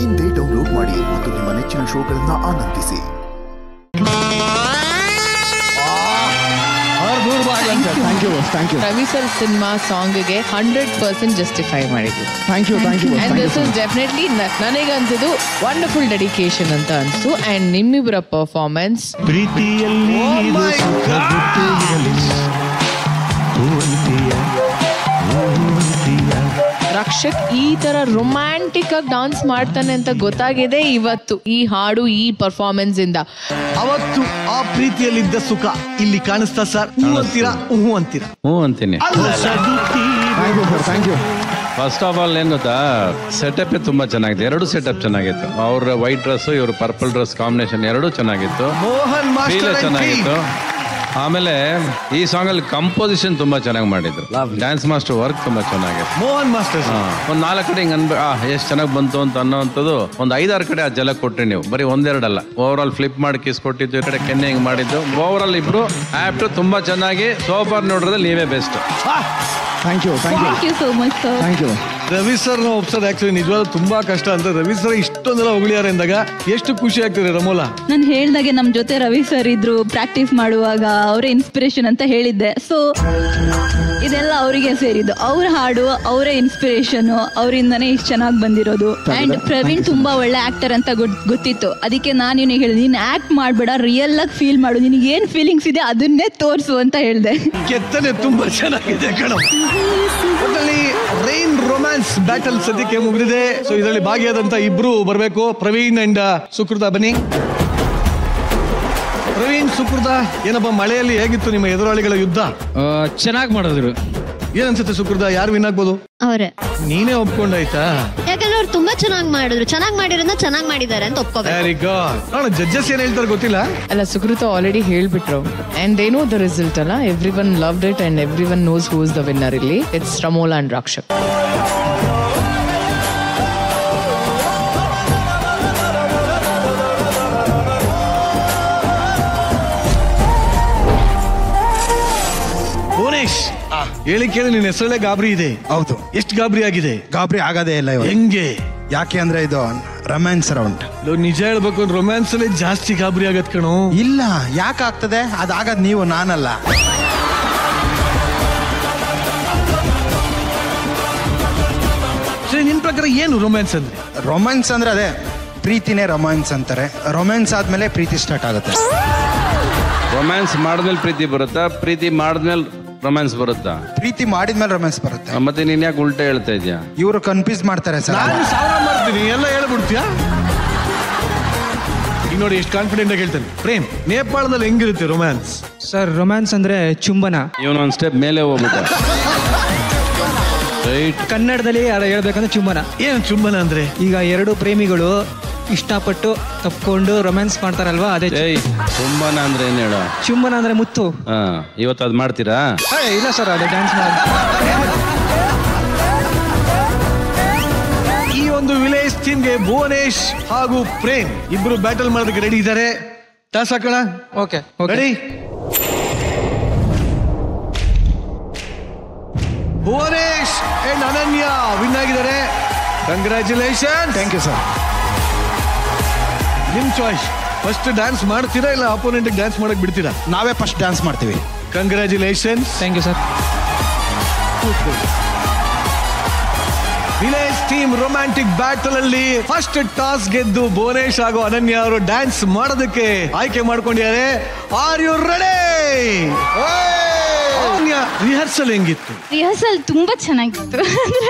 ಇಂದೇ ಡೌನ್ಲೋಡ್ ಮಾಡಿ ಮತ್ತು ನಿಮ್ಮ ನೆಚ್ಚಿನ ಶೋಗಳನ್ನು ಆನಂದಿಸಿ. ರವಿ ಸರ್ ಸಿನಿಮಾ ಸಾಂಗ್ಗೆ 100% ಜಸ್ಟಿಫೈ ಮಾಡಿದ್ವಿ. Thank you. And this is definitely ನನಗೆ ಅನ್ಸಿದ್ದು ವಂಡರ್ಫುಲ್ ಡೆಡಿಕೇಶನ್ ಅಂತ ಅನ್ಸು. ಅಂಡ್ ನಿಮ್ಮಿಬ್ಬರ ಪರ್ಫಾರ್ಮೆನ್ಸ್ ರಕ್ಷಕ್ ಈ ತರ ರೊಮ್ಯಾಂಟಿಕ್ ಆಗಿ ಡಾನ್ಸ್ ಮಾಡ್ತಾನೆ ಅಂತ ಗೊತ್ತಾಗಿದೆ ಇವತ್ತು ಈ ಹಾಡು ಈ ಪರ್ಫಾರ್ಮೆನ್ಸ್ ಇಂದ. ಅವತ್ತು ಆ ಪ್ರೀತಿಯಲ್ಲಿದ್ದ ಸುಖ ಇಲ್ಲಿ ಕಾಣಿಸ್ತಾ ಸರ್? ಹ್ಞೂ ಅಂತೀರಾ? ಹ್ಞೂ ಅಂತೀನಿ. Thank you. First of all ಏನ್ ಗೊತ್ತಾ, ಸೆಟಪ್ ತುಂಬಾ ಚೆನ್ನಾಗಿದೆ. ಎರಡು ಸೆಟಪ್ ಚೆನ್ನಾಗಿತ್ತು. ಅವ್ರ ವೈಟ್ ಡ್ರೆಸ್ ಇವ್ರ ಪರ್ಪಲ್ ಡ್ರೆಸ್ ಕಾಂಬಿನೇಷನ್ ಎರಡೂ ಚೆನ್ನಾಗಿತ್ತು. ಮೋಹನ್ ಮಾಸ್ಟರ್ ಚೆನ್ನಾಗಿತ್ತು. ಆಮೇಲೆ ಈ ಸಾಂಗ್ ಅಲ್ಲಿ ಕಂಪೋಸಿಷನ್ ತುಂಬಾ ಚೆನ್ನಾಗಿ ಮಾಡಿದ್ರು. ಡ್ಯಾನ್ಸ್ ಮಾಸ್ಟರ್ ವರ್ಕ್ ತುಂಬಾ ಚೆನ್ನಾಗಿತ್ತು. ಮೋಹನ್ ಮಾಸ್ಟರ್ ಒಂದ್ 4 ಕಡೆ ಹಿಂಗ್ ಎಷ್ಟ್ ಚೆನ್ನಾಗಿ ಬಂತು ಅಂತ ಅನ್ನೋಂಥದ್ದು ಒಂದ್ 5-6 ಕಡೆ ಆ ಜಲ ಕೊಟ್ರಿ ನೀವು. ಬರೀ ಒಂದೆರಡಲ್ಲ, ಓವರ್ ಆಲ್ ಫ್ಲಿಪ್ ಮಾಡಿ ಕಿಸ್ ಕೊಟ್ಟಿದ್ದು, ಈ ಕಡೆ ಕೆನ್ನೆ ಹಿಂಗ್ ಮಾಡಿದ್ದು. ಓವರ್ ಆಲ್ ಇಬ್ರು ಆಪ್ಟ್ ತುಂಬಾ ಚೆನ್ನಾಗಿ ಸೋಫಾರ್ ನೋಡ್ರದಲ್ಲಿ ನೀವೇ best. Thank you so much sir. Thank you. Ravi sir ನ ಒಪ್ಸೋದು ಆಕ್ಚುಲಿ ನಿಜವಾಗ್ಲೂ ತುಂಬಾ ಕಷ್ಟ ಅಂತ. ರವಿ ಸರ್ ಇಷ್ಟೊಂದೆಲ್ಲ ಹೊಗಳಿಯಾರೆ ಅಂದಾಗ ಎಷ್ಟು ಖುಷಿ ಆಗ್ತದೆ ರಮೋಲಾ? ನಾನು ಹೇಳ್ದಾಗೆ ನಮ್ ಜೊತೆ ರವಿ ಸರ್ ಇದ್ರು ಪ್ರಾಕ್ಟೀಸ್ ಮಾಡುವಾಗ, ಅವರೇ ಇನ್ಸ್ಪಿರೇಷನ್ ಅಂತ ಹೇಳಿದ್ದೆ. ಸೊ ಇದೆಲ್ಲ ಅವರಿಗೆ ಸೇರಿದ್ದು. ಅವ್ರ ಹಾಡು, ಅವರೇ ಇನ್ಸ್ಪಿರೇಷನ್, ಅವರಿಂದನೇ ಇಷ್ಟು ಚೆನ್ನಾಗಿ ಬಂದಿರೋದು. ಅಂಡ್ ಪ್ರವೀಣ್ ತುಂಬಾ ಒಳ್ಳೆ ಆಕ್ಟರ್ ಅಂತ ಗೊತ್ತಿತ್ತು. ಅದಕ್ಕೆ ನಾನು ನಿನಗೆ ಹೇಳಿದೆ, ನೀನ್ ಆಕ್ಟ್ ಮಾಡ್ಬೇಡ, ರಿಯಲ್ ಆಗಿ ಫೀಲ್ ಮಾಡು, ನಿನಗೆ ಏನ್ ಫೀಲಿಂಗ್ಸ್ ಇದೆ ಅದನ್ನೇ ತೋರ್ಸು ಅಂತ ಹೇಳಿದೆ. ಕೆತ್ತನೆ ತುಂಬಾ ಚೆನ್ನಾಗಿದೆ ಕಣ. ಒಟ್ಟಲ್ಲಿ ರೈನ್ ರೊಮ್ಯಾನ್ಸ್ ಬ್ಯಾಟಲ್ ಸದ್ಯಕ್ಕೆ ಮುಗಿದಿದೆ. ಸೊ ಇದರಲ್ಲಿ ಭಾಗಿಯಾದಂತ ಇಬ್ರು ಬರಬೇಕು, ಪ್ರವೀಣ್ ಅಂಡ್ ಸುಕೃತ. ಬನ್ನಿ. ಪ್ರವೀಣ್, ಸುಕೃತ, ಏನಪ್ಪ ಮಳೆಯಲ್ಲಿ ಹೇಗಿತ್ತು ನಿಮ್ಮ ಎದುರಾಳಿಗಳ ಯುದ್ಧ? ಚೆನ್ನಾಗಿ ಮಾಡಿದ್ರು. ಏನನ್ಸುತ್ತೆ ಸುಕೃತ, ಯಾರು ವಿನ್ ಆಗ್ಬೋದು? ಅವರೇ. ನೀನೇ ಒಪ್ಕೊಂಡಾಯ್ತಾ? ಯಾಕಂದ್ರೆ ಅವ್ರು ತುಂಬಾ ಚೆನ್ನಾಗಿ ಮಾಡಿದ್ರು. ಚೆನ್ನಾಗಿ ಮಾಡಿರೋದನ್ನ ಚೆನ್ನಾಗಿ ಮಾಡಿದ್ದಾರೆ ಅಂತ ಒಪ್ಕೋಬೇಕು. Very good. ನೋಡ ಜಡ್ಜಸ್ ಏನ್ ಹೇಳ್ತಾರೆ ಗೊತ್ತಿಲ್ಲ. ಅಲ್ಲ, ಸುಕೃತ ಆಲ್ರೆಡಿ ಹೇಳ್ಬಿಟ್ರು. And they know the result ಅಲ್ಲ. Everyone loved it and everyone knows who is the winner. ಇಲ್ಲಿ ಇಟ್ಸ್ ರಮೋಲಾ ಅಂಡ್ ರಕ್ಷಕ್. ಭುವನೇಶ್, ಹೇಳಿ ಕೇಳಿ ನಿನ್ನ ಹೆಸರಲ್ಲೇ ಗಾಬರಿ ಇದೆ. ಹೌದು. ಎಷ್ಟು ಗಾಬರಿ ಆಗಿದೆ? ಗಾಬರಿ ಆಗದೇ ಇಲ್ಲ. ಹೆಂಗೆ? ಯಾಕೆ ಅಂದ್ರೆ ಇದು ರೊಮ್ಯಾನ್ಸ್ ರೌಂಡ್. ನಿಜ ಹೇಳ್ಬೇಕು, ರೊಮ್ಯಾನ್ಸ್ ಅಲ್ಲೇ ಜಾಸ್ತಿ ಗಾಬರಿ ಆಗತ್ ಕಣೋ. ಇಲ್ಲ, ಯಾಕೆ ಆಗ್ತದೆ? ಅದಾಗದ್ ನೀವು, ನಾನಲ್ಲ. ಸರಿ, ನಿನ್ ಪ್ರಕಾರ ಏನು ರೊಮ್ಯಾನ್ಸ್ ಅಂದ್ರೆ? ರೊಮ್ಯಾನ್ಸ್ ಅಂದ್ರೆ ಅದೇ, ಪ್ರೀತಿನೇ ರೊಮ್ಯಾನ್ಸ್ ಅಂತಾರೆ. ರೊಮ್ಯಾನ್ಸ್ ಆದ್ಮೇಲೆ ಪ್ರೀತಿ ಸ್ಟಾರ್ಟ್ ಆಗುತ್ತೆ. ರೊಮ್ಯಾನ್ಸ್ ಮಾಡಿದ್ಮೇಲೆ ಪ್ರೀತಿ ಬರುತ್ತಾ? ಪ್ರೀತಿ ಮಾಡಿದ್ಮೇಲೆ ರೊಮ್ಯಾನ್ಸ್ ಬರುತ್ತಾ? ಪ್ರೀತಿ ಮಾಡಿದ್ಮೇಲೆ ರೊಮ್ಯಾನ್ಸ್ ಬರುತ್ತೆ. ಮತ್ತೆ ನೀನ್ ಯಾಕೆ ಉಲ್ಟಾ ಹೇಳ್ತಾ ಇದ್ಯಾ? ಇವರು ಕನ್ಫ್ಯೂಸ್ ಮಾಡ್ತಾರೆ ಸರ್. ನಾನು ಸಾವಿರ ಮಾಡ್ತೀನಿ, ಎಲ್ಲ ಹೇಳ್ಬಿಡ್ತೀಯಾ? ಈಗ ನೋಡಿ ಎಷ್ಟು ಕಾನ್ಫಿಡೆಂಟ್ ಆಗಿ ಹೇಳ್ತಾನೆ. ಪ್ರೇಮ್, ನೇಪಾಳದಲ್ಲಿ ಹೆಂಗಿರುತ್ತೆ ರೊಮ್ಯಾನ್ಸ್? ಸರ್, ರೊಮ್ಯಾನ್ಸ್ ಅಂದ್ರೆ ಚುಂಬನ. ಇವನು ಒಂದ್ ಸ್ಟೆಪ್ ಮೇಲೆ ಹೋಗ್ಬಿಟ್ಟ. ಕನ್ನಡದಲ್ಲಿ ಹೇಳ್ಬೇಕಂದ್ರೆ ಚುಂಬನ. ಏನು ಚುಂಬನ ಅಂದ್ರೆ? ಈಗ ಎರಡು ಪ್ರೇಮಿಗಳು ಇಷ್ಟಪಟ್ಟು ತಪ್ಕೊಂಡು ರೊಮ್ಯಾನ್ಸ್ ಮಾಡ್ತಾರಲ್ವಾ, ಅದೇ ಚುಂಬನ ಅಂದ್ರೆ ಏನ್ ಹೇಳ? ಚುಂಬನ ಅಂದ್ರೆ ಮುತ್ತು. ಇವತ್ತು ಅದ್ ಮಾಡ್ತೀರಾ? ಇಲ್ಲ ಸರ್, ಅದೇ ಡ್ಯಾನ್ಸ್ ಈ ಒಂದು ವಿಲೇಜ್ ಥೀಮ್ಗೆ ಭುವನೇಶ್ ಹಾಗೂ ಪ್ರೇಮ್ ಇಬ್ರು ಬ್ಯಾಟಲ್ ಮಾಡೋದಕ್ಕೆ ರೆಡಿ ಇದ್ದಾರೆ. ಟಾಸ್ ಹಾಕೋಣ? Okay, ready? Bhuvanesh and Ananya win ಆಗಿದ್ದಾರೆ. ಕಂಗ್ರ್ಯಾಚುಲೇಷನ್. Thank you sir. ನಿಮ್ ಚಾಯ್ಸ್. ಫಸ್ಟ್ ಡ್ಯಾನ್ಸ್ ಮಾಡ್ತೀರಾ ಇಲ್ಲ ಅಪೋನೆಂಟ್ ಡ್ಯಾನ್ಸ್ ಮಾಡಕ್ ಬಿಡ್ತೀರಾ? ನಾವೇ ಫಸ್ಟ್ ಡ್ಯಾನ್ಸ್ ಮಾಡ್ತೀವಿ. Congratulations. Thank you sir. Village team romantic battle ಅಲ್ಲಿ ಫಸ್ಟ್ ಟಾಸ್ ಗೆದ್ದು ಭುವನೇಶ್ ಹಾಗೂ ಅನನ್ಯ ಅವರು ಡ್ಯಾನ್ಸ್ ಮಾಡೋದಕ್ಕೆ ಆಯ್ಕೆ ಮಾಡ್ಕೊಂಡಿದ್ದಾರೆ. Are you ready? ರಿಹರ್ಸಲ್ ಹೆಂಗಿತ್ತು? ರಿಹರ್ಸಲ್ ತುಂಬಾ ಚೆನ್ನಾಗಿತ್ತು.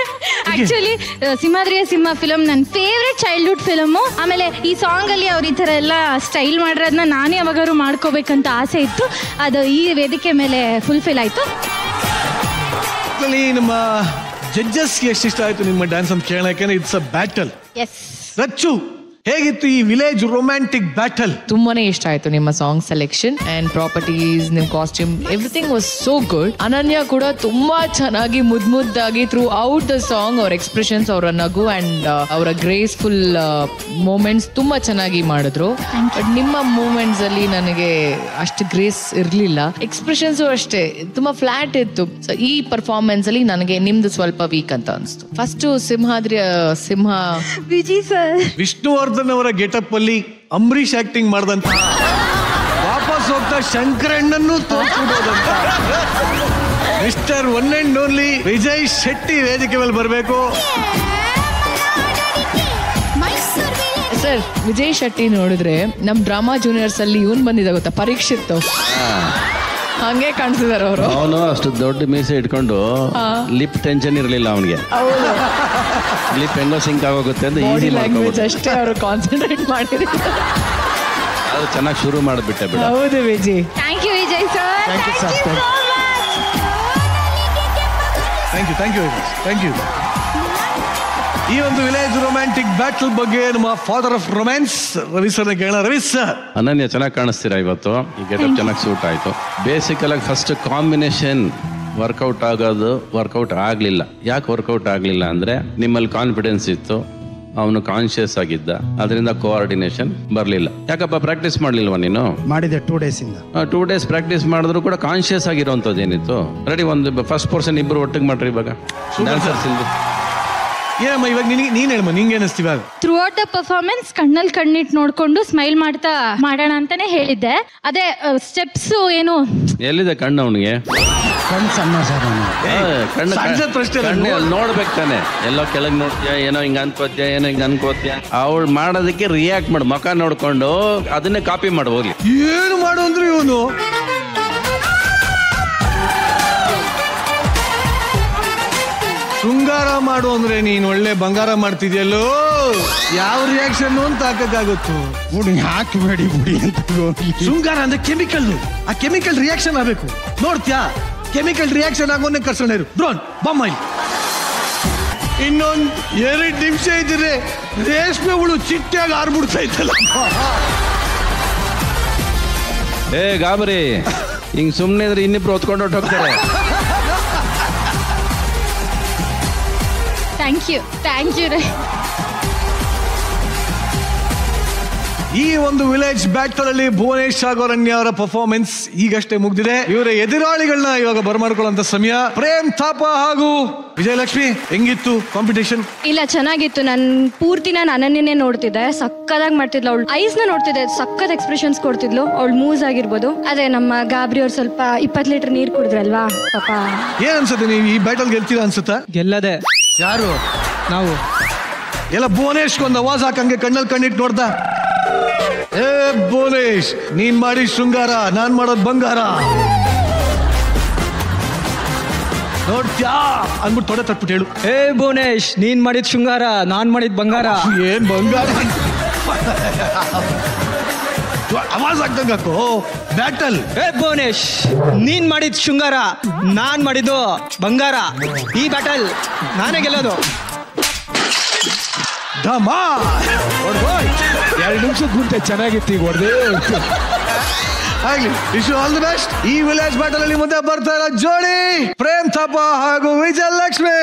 ಆಕ್ಚುಲಿ ಸಿಂಹಾದ್ರಿಯ ಸಿಂಹ ಫಿಲಮ್ ನನ್ನ ಫೇವ್ರೆಟ್ ಚೈಲ್ಡ್ಹುಡ್ ಫಿಲಮು. ಆಮೇಲೆ ಈ ಸಾಂಗ್ ಅಲ್ಲಿ ಅವ್ರು ಈ ತರ ಎಲ್ಲ ಸ್ಟೈಲ್ ಮಾಡಿರೋದನ್ನ ನಾನೇ ಯಾವಾಗಾದ್ರು ಮಾಡ್ಕೋಬೇಕಂತ ಆಸೆ ಇತ್ತು. ಅದು ಈ ವೇದಿಕೆ ಮೇಲೆ ಫುಲ್ಫಿಲ್ ಆಯ್ತು. ನಮ್ಮ ಜಡ್ಜಸ್ ಎಷ್ಟು ಇಷ್ಟ ಆಯ್ತು ನಿಮ್ಮ ಡ್ಯಾನ್ಸ್ ಅಂತ ಕೇಳಕ್ಕೆ? It's a battle. Yes. Rachu, ಹೇಗಿತ್ತು ಈ ವಿಲೇಜ್ ರೊಮ್ಯಾಂಟಿಕ್ ಬ್ಯಾಟಲ್? ತುಂಬಾನೇ ಇಷ್ಟ ಆಯ್ತು ನಿಮ್ಮ ಸಾಂಗ್ ಸೆಲೆಕ್ಷನ್ ಅಂಡ್ ಪ್ರಾಪರ್ಟೀಸ್, ನಿಮ್ costume, everything was so good. Ananya ಕೂಡ ತುಂಬಾ ಚೆನ್ನಾಗಿ ಮುದ್ದಾಗಿ ಥ್ರೂ ಔಟ್ ದ ಸಾಂಗ್ ಅವ್ರ ಎಕ್ಸ್ಪ್ರೆಷನ್ಸ್, ಅವರ ನಗು ಅಂಡ್ ಅವರ ಗ್ರೇಸ್ಫುಲ್ ಮೂಮೆಂಟ್ಸ್ ತುಂಬಾ ಚೆನ್ನಾಗಿ ಮಾಡಿದ್ರು. ಬಟ್ ನಿಮ್ಮ ಮೂಮೆಂಟ್ಸ್ ಅಲ್ಲಿ ನನಗೆ ಅಷ್ಟು ಗ್ರೇಸ್ ಇರ್ಲಿಲ್ಲ. ಎಕ್ಸ್ಪ್ರೆಷನ್ಸ್ ಅಷ್ಟೇ ತುಂಬಾ ಫ್ಲಾಟ್ ಇತ್ತು. ಸೊ ಈ ಪರ್ಫಾರ್ಮೆನ್ಸ್ ಅಲ್ಲಿ ನನಗೆ ನಿಮ್ದು ಸ್ವಲ್ಪ ವೀಕ್ ಅಂತ ಅನಿಸ್ತು. ಫಸ್ಟ್ ಸಿಂಹ ವಿಜಯ್ ಸರ್, ವಿಷ್ಣುವರ್ಧನ್ ಅವರ ಗೆಟಪ್ ಅಲ್ಲಿ ಅಂಬರೀಷ್ ಆಕ್ಟಿಂಗ್ ಮಾಡಿದಂತ ವಾಪಸ್ ಹೋಗ್ತಾ ಶಂಕರಣ್ಣನ್ನು ತೋರಿಸಬಹುದಂತ mister one and only Vijay Shetty ವೇದಿಕೆ ಮೇಲೆ ಬರಬೇಕು. ಸರ್, ವಿಜಯ್ ಶೆಟ್ಟಿ ನೋಡಿದ್ರೆ ನಮ್ ಡ್ರಾಮಾ ಜೂನಿಯರ್ಸ್ ಅಲ್ಲಿ ಇವನ್ ಬಂದಿದೆ ಗೊತ್ತಾ, ಪರೀಕ್ಷಿತ್, ಹಂಗೆ ಕಾಣಿಸಿದಾರೆ ಅವರು. ಅವನು ಅಷ್ಟು ದೊಡ್ಡ ಮೀಸೆ ಇಟ್ಕೊಂಡು ಲಿಪ್ ಟೆನ್ಷನ್ ಇರಲಿಲ್ಲ ಅವನಿಗೆ. ಲಿಪ್ ಹೆಂಗೋ ಸಿಂಕ್ ಆಗೋಗುತ್ತೆ ಅಂತ ಈಸಿ ಲ್ಯಾಂಗ್ವೇಜ್ ಅಷ್ಟೇ ಅವರು ಕಾನ್ಸಂಟ್ರೇಟ್ ಮಾಡಿದ್ರು. ಅದು ಚೆನ್ನಾಗಿ ಶುರು ಮಾಡಿಬಿಟ್ಟೆ ಬಿಡ. ಹೌದು Vijay. Thank you Vijay sir. Thank you. ಈ ಒಂದು ವಿಲೇಜ್ ರೊಮ್ಯಾಂಟಿಕ್ ಬ್ಯಾಟಲ್ ಬಗ್ಗೆ ನಮ್ಮ ಫಾದರ್ ಆಫ್ ರೊಮ್ಯಾನ್ಸ್ ರವಿ ಸರ್ನ ಕೇಳೋಣ. ರವಿ ಸರ್, ಅನನ್ಯ ಚೆನ್ನಾಗಿ ಕಾಣಿಸ್ತೀರಾ ಇವತ್ತು. ಈ ಗೆಟಪ್ ಚೆನ್ನಾಗಿ ಸೂಟ್ ಆಯ್ತು. ಬೇಸಿಕಲ್ ಆಗಿ ಫಸ್ಟ್ ಕಾಂಬಿನೇಷನ್ ವರ್ಕೌಟ್ ಆಗಲಿಲ್ಲ. ಯಾಕೆ ವರ್ಕೌಟ್ ಆಗಲಿಲ್ಲ ಅಂದ್ರೆ ನಿಮ್ಮಲ್ಲಿ ಕಾನ್ಫಿಡೆನ್ಸ್ ಇತ್ತು, ಅವನು ಕಾನ್ಶಿಯಸ್ ಆಗಿದ್ದ, ಅದರಿಂದ ಕೋಆರ್ಡಿನೇಷನ್ ಬರಲಿಲ್ಲ. ಯಾಕಪ್ಪ ಪ್ರಾಕ್ಟೀಸ್ ಮಾಡ್ಲಿಲ್ವಾ ನೀನು? ಮಾಡಿದೆ 2 days ಇಂದ. 2 days ಪ್ರಾಕ್ಟೀಸ್ ಮಾಡಿದ್ರು ಕೂಡ ಕಾನ್ಶಿಯಸ್ ಆಗಿರೋಂಥದ್ದು ಏನಿತ್ತು. ರೆಡಿ, ಒಂದು ಫಸ್ಟ್ ಪರ್ಸನ್ ಇಬ್ಬರು ಒಟ್ಟಿಗೆ ಮಾಡ್ರಿ ಇವಾಗ ಡ್ಯಾನ್ಸರ್ಸ್ ಇಲ್ದು. ಏನಮ್ಮ ಇವಾಗ ನೀನ್ ಹೇಳಮ್ಮ, ನಿಂಗೆ ಅನಿಸ್ತೀವ? ಥ್ರೂ ಔಟ್ ದ ಪರ್ಫಾರ್ಮೆನ್ಸ್ ಕಣ್ಣಲ್ಲಿ ಕಣ್ಣಿಟ್ಟು ನೋಡ್ಕೊಂಡು ಸ್ಮೈಲ್ ಮಾಡ್ತಾ ಮಾಡೋಣ ಅಂತಾನೆ ಹೇಳಿದ್ದೆ. ಅದೇ ಸ್ಟೆಪ್ಸ್ ಏನು ಎಲ್ಲಿದೆ ಕಣ್ಣು ಅವನಿಗೆ? ಕಣ್ಣು ಸಣ್ಣ ಸರ್, ಕಣ್ಣು ನೋಡ್ಬೇಕು ತಾನೆ. ಎಲ್ಲೋ ಕೆಳಗೆ ನೋಡ್ತೀಯ, ಏನೋ ಹಿಂಗ ಅನ್ಕೋತೀಯ. ಅವಳು ಮಾಡೋದಕ್ಕೆ ರಿಯಾಕ್ಟ್ ಮಾಡು, ಮುಖ ನೋಡ್ಕೊಂಡು ಅದನ್ನೇ ಕಾಪಿ ಮಾಡಿ ಹೋಗ್ಲಿ. ಏನು ಮಾಡು ಅಂದ್ರೆ ಇವನು ಶೃಂಗಾರ ಮಾಡು ಅಂದ್ರೆ ನೀನ್ ಒಳ್ಳೆ ಬಂಗಾರ ಮಾಡ್ತಿದ್ಯಲ್ಲೋ. ಯಾವ ರಿಯಾಕ್ಷನ್ ಅಂತ ಹಾಕಕ್ಕಾಗುತ್ತೋ? ಬುಡಿ ಹಾಕಬೇಡಿ ಬುಡಿ ಅಂತ. ಶೃಂಗಾರ ಅಂದ್ರೆ ಕೆಮಿಕಲ್, ಆ ಕೆಮಿಕಲ್ ರಿಯಾಕ್ಷನ್ ಆಗ್ಬೇಕು. ನೋಡ್ತ್ಯಾ, ಕೆಮಿಕಲ್ ರಿಯಾಕ್ಷನ್ ಆಗೋನೆ ಕರ್ಸೋಣ ಇರು. ಡ್ರೋನ್ ಬೊಮ್ಮಾಯಿ ಇನ್ನೊಂದ್ 2 ನಿಮಿಷ ಇದ್ರೆ ರೇಷ್ಮೆ ಹುಳು ಚಿಟ್ಟಾಗಿ ಆರ್ಬಿಡ್ತಾ ಇತ್ತಲ್ಲ. ಗಾಬರಿ ಹಿಂಗ್ ಸುಮ್ನೆ ಇದ್ರೆ ಇನ್ನಿಬ್ರು ಹೊತ್ಕೊಂಡು ಹೊಟ್ಟೋಗ್ತಾರೆ. Thank you Rai. ಈ ಒಂದು ವಿಲೇಜ್ ಬ್ಯಾಟಲ್ ಅಲ್ಲಿ ಭುವನೇಶ್ ಅರಣ್ಯ ಅವರ ಪರ್ಫಾರ್ಮೆನ್ಸ್ ಈಗಷ್ಟೇ ಮುಗ್ದಿದೆ. ಇವರ ಎದುರಾಳಿಗಳನ್ನ ಇವಾಗ ಬರಮಾಡ್ಕೊಳ್ಳುವಂತ ಸಮಯ. ಪ್ರೇಮ್ ಥಾಪ ಹಾಗೂ ವಿಜಯಲಕ್ಷ್ಮಿ, ಹೆಂಗಿತ್ತು ಕಾಂಪಿಟೇಷನ್? ಇಲ್ಲ, ಚೆನ್ನಾಗಿತ್ತು. ನಾನು ಅನನ್ಯನೇ ನೋಡ್ತಿದ್ದೆ, ಸಕ್ಕದಾಗಿ ಮಾಡ್ತಿದ್ಲು. ಅವಳು ಐಸ್ ನ ನೋಡ್ತಿದ್ದೆ, ಸಕ್ಕತ್ ಎಕ್ಸ್ಪ್ರೆಷನ್ಸ್ ಕೊಡ್ತಿದ್ಲು. ಅವಳು ಮೂವ್ಸ್ ಆಗಿರ್ಬೋದು. ಅದೇ ನಮ್ಮ ಗಾಬ್ರಿ ಅವ್ರು ಸ್ವಲ್ಪ 20 ಲೀಟರ್ ನೀರ್ ಕುಡಿದ್ರಲ್ವಾ ಪಾಪ. ಏನ್ ಅನ್ಸುತ್ತೆ, ನೀವು ಈ ಬ್ಯಾಟಲ್ ಗೆಲ್ತೀರಾ ಅನ್ಸುತ್ತಾ? ಗೆಲ್ಲದೆ ಯಾರು? ನಾವು ಎಲ್ಲ ಭುವನೇಶ್ ಒಂದು ಅವಾಜ್ ಹಾಕಂಗೆ ಕಣ್ಣಲ್ಲಿ ಕಣ್ಣಿಟ್ಟು ನೋಡ್ದ. ಭುವನೇಶ್, ನೀನ್ ಮಾಡಿ ಶೃಂಗಾರ, ನಾನ್ ಮಾಡೋದ್ ಬಂಗಾರ. ನೋಡ್ತ್ಯಾ ಅಂದ್ಬಿಟ್ಟು ತೊಡೆ ತಟ್ಬಿಟ್ಟು ಹೇಳು. ಭುವನೇಶ್, ನೀನ್ ಮಾಡಿದ್ ಶೃಂಗಾರ, ನಾನ್ ಮಾಡಿದ್ ಬಂಗಾರ. ಏನ್ ಬಂಗಾರ? ಅವಾಜ್ ಆಗ್ದಂಗ ಹಾಕು. ಬ್ಯಾಟಲ್. ಭುವನೇಶ್, ನೀನ್ ಮಾಡಿದ್ ಶೃಂಗಾರ, ನಾನ್ ಮಾಡಿದ್ದು ಬಂಗಾರ. ಈ ಬ್ಯಾಟಲ್ ನಾನೇ ಗೆಲ್ಲೋದು. ಧಮಾ 2 ನಿಮಿಷ ಗುಂಟೆ ಚೆನ್ನಾಗಿತ್ತು. ಈಗ ಹೊಡೆದೇ ಆಗ್ಲಿ. Wish you all the best. ಈ ವಿಲೇಜ್ ಬ್ಯಾಟಲ್ ಅಲ್ಲಿ ಮುಂದೆ ಬರ್ತಾ ಇರೋ ಜೋಡಿ ಪ್ರೇಮ್ ಥಾಪ ಹಾಗೂ ವಿಜಯಲಕ್ಷ್ಮಿ.